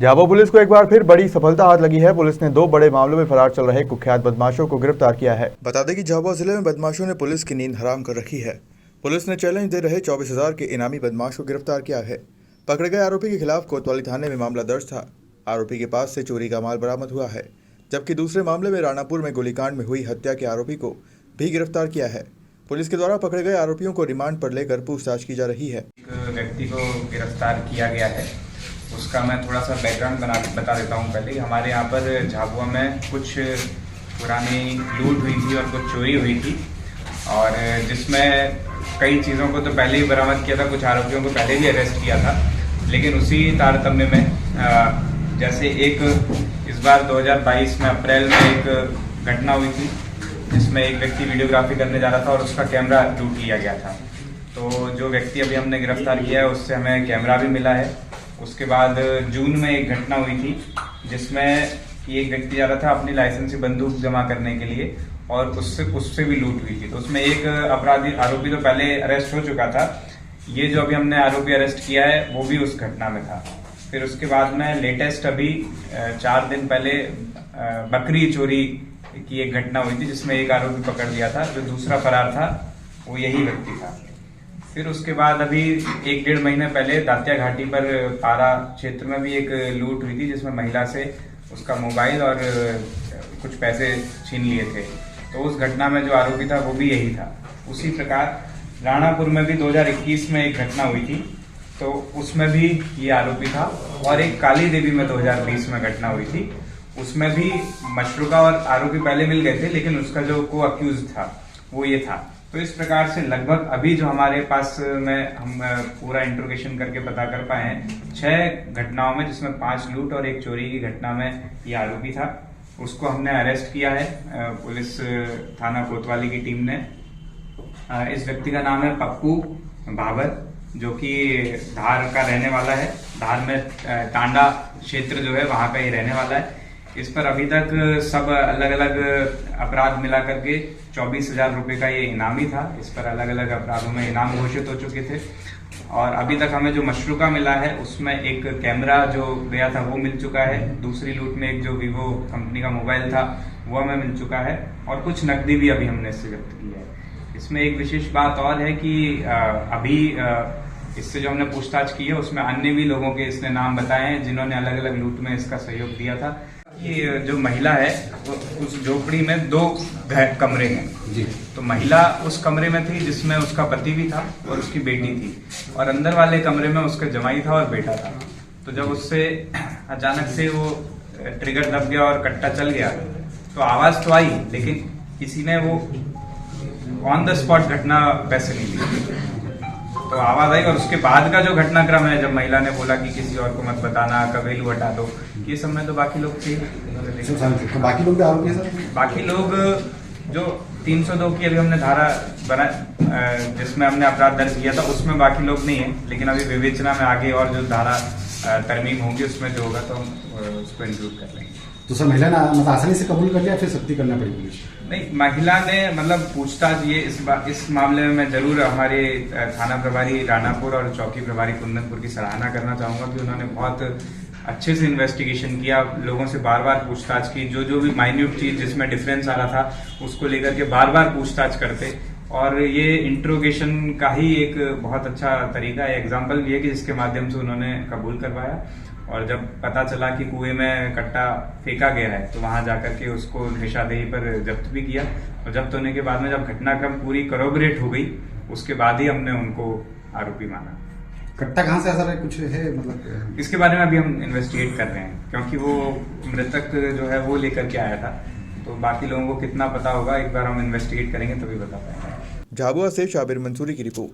Jhabua police को एक बार फिर बड़ी सफलता हाथ लगी है। पुलिस ने 2 बड़े मामलों में फरार चल रहे कुख्यात बदमाशों को गिरफ्तार किया है। बता दें कि झाबुआ जिले में बदमाशों ने पुलिस की नींद हराम कर रखी है। पुलिस ने चैलेंज दे रहे 24,000 के इनामी बदमाश को गिरफ्तार किया है। पकड़े गए आरोपी के खिलाफ कोतवाली थाने में मामला दर्ज था। आरोपी के पास से चोरी का माल बरामद हुआ है, जबकि दूसरे मामले में राणापुर में गोलीकांड में हुई हत्या के आरोपी को भी गिरफ्तार किया है। पुलिस के द्वारा पकड़े गए आरोपियों को रिमांड पर लेकर पूछताछ की जा रही है। एक व्यक्ति को गिरफ्तार किया गया है, उसका मैं थोड़ा सा बैकग्राउंड बता देता हूँ। पहले हमारे यहाँ पर झाबुआ में कुछ पुरानी लूट हुई थी और कुछ चोरी हुई थी, और जिसमें कई चीज़ों को तो पहले ही बरामद किया था, कुछ आरोपियों को पहले भी अरेस्ट किया था। लेकिन उसी तारतम्य में जैसे एक इस बार 2022 में अप्रैल में एक घटना हुई थी, जिसमें एक व्यक्ति वीडियोग्राफी करने जा रहा था और उसका कैमरा लूट लिया गया था। तो जो व्यक्ति अभी हमने गिरफ्तार किया है, उससे हमें कैमरा भी मिला है। उसके बाद जून में एक घटना हुई थी, जिसमें एक व्यक्ति जा रहा था अपनी लाइसेंसी बंदूक जमा करने के लिए, और उससे भी लूट हुई थी। तो उसमें एक आरोपी तो पहले अरेस्ट हो चुका था। ये जो अभी हमने आरोपी अरेस्ट किया है, वो भी उस घटना में था। फिर उसके बाद में लेटेस्ट अभी 4 दिन पहले बकरी चोरी की एक घटना हुई थी, जिसमें एक आरोपी पकड़ लिया था। जो दूसरा फरार था वो यही व्यक्ति था। फिर उसके बाद अभी 1-1.5 महीने पहले दातिया घाटी पर पारा क्षेत्र में भी एक लूट हुई थी, जिसमें महिला से उसका मोबाइल और कुछ पैसे छीन लिए थे। तो उस घटना में जो आरोपी था वो भी यही था। उसी प्रकार राणापुर में भी 2021 में एक घटना हुई थी, तो उसमें भी ये आरोपी था। और एक काली देवी में 2020 में घटना हुई थी, उसमें भी मशरूका और आरोपी पहले मिल गए थे, लेकिन उसका जो को अक्यूज था वो ये था। तो इस प्रकार से लगभग अभी जो हमारे पास में हम पूरा इंट्रोगेशन करके पता कर पाए हैं, 6 घटनाओं में, जिसमें 5 लूट और एक चोरी की घटना में ये आरोपी था। उसको हमने अरेस्ट किया है, पुलिस थाना कोतवाली की टीम ने। इस व्यक्ति का नाम है पप्पू बाबर, जो कि धार का रहने वाला है। धार में टांडा क्षेत्र जो है वहां का ही रहने वाला है। इस पर अभी तक सब अलग अलग अपराध मिला करके 24,000 रुपये का ये इनामी था। इस पर अलग अलग अपराधों में इनाम घोषित हो चुके थे। और अभी तक हमें जो मशरूका मिला है, उसमें एक कैमरा जो गया था वो मिल चुका है। दूसरी लूट में एक जो वीवो कंपनी का मोबाइल था वो हमें मिल चुका है, और कुछ नकदी भी अभी हमने इससे जब्त की है। इसमें एक विशेष बात और है कि अभी इससे जो हमने पूछताछ की है, उसमें अन्य भी लोगों के इसने नाम बताए हैं, जिन्होंने अलग अलग लूट में इसका सहयोग दिया था। ये जो महिला है, उस झोपड़ी में 2 कमरे हैं जी। तो महिला उस कमरे में थी जिसमें उसका पति भी था और उसकी बेटी थी, और अंदर वाले कमरे में उसका जमाई था और बेटा था। तो जब उससे अचानक से वो ट्रिगर दब गया और कट्टा चल गया, तो आवाज तो आई, लेकिन किसी ने वो ऑन द स्पॉट घटना वैसे नहीं ली। तो आवाज आई, और उसके बाद का जो घटनाक्रम है, जब महिला ने बोला कि किसी और को मत बताना, कबेलू हटा दो, ये समय तो बाकी लोग थे। तो बाकी लोग भी आरोपी हैं सर? बाकी लोग जो 302 की अभी हमने धारा बना, जिसमें हमने अपराध दर्ज किया था, उसमें बाकी लोग नहीं है। लेकिन अभी विवेचना में आगे और जो धारा तरमीम होगी, उसमें जो होगा तो हम उसको इंक्लूड कर लेंगे। तो सर महिला ने मतलब आसानी से कबूल कर लिया, फिर सख्ती करना पड़ी पुलिस? नहीं, महिला ने मतलब पूछताछ ये इस मामले में मैं जरूर हमारे थाना प्रभारी राणापुर और चौकी प्रभारी कुंदनपुर की सराहना करना चाहूंगा कि उन्होंने बहुत अच्छे से इन्वेस्टिगेशन किया, लोगों से बार बार पूछताछ की। जो भी माइन्यूट चीज जिसमें डिफरेंस आ रहा था, उसको लेकर के बार बार पूछताछ करते। और ये इंट्रोगेशन का ही एक बहुत अच्छा तरीका है, एग्जाम्पल भी है कि जिसके माध्यम से उन्होंने कबूल करवाया। और जब पता चला कि कुएं में कट्टा फेंका गया है, तो वहां जाकर के उसको निशादेही पर जब्त भी किया। और जब्त होने के बाद में जब घटनाक्रम पूरी करोबरेट हो गई, उसके बाद ही हमने उनको आरोपी माना। कट्टा कहाँ से सर कुछ है मतलब? इसके बारे में अभी हम इन्वेस्टिगेट कर रहे हैं, क्योंकि वो मृतक जो है वो लेकर के आया था। तो बाकी लोगों को कितना पता होगा, एक बार हम इन्वेस्टिगेट करेंगे तभी बता पाएंगे। झाबुआ से शाबिर मंसूरी की रिपोर्ट।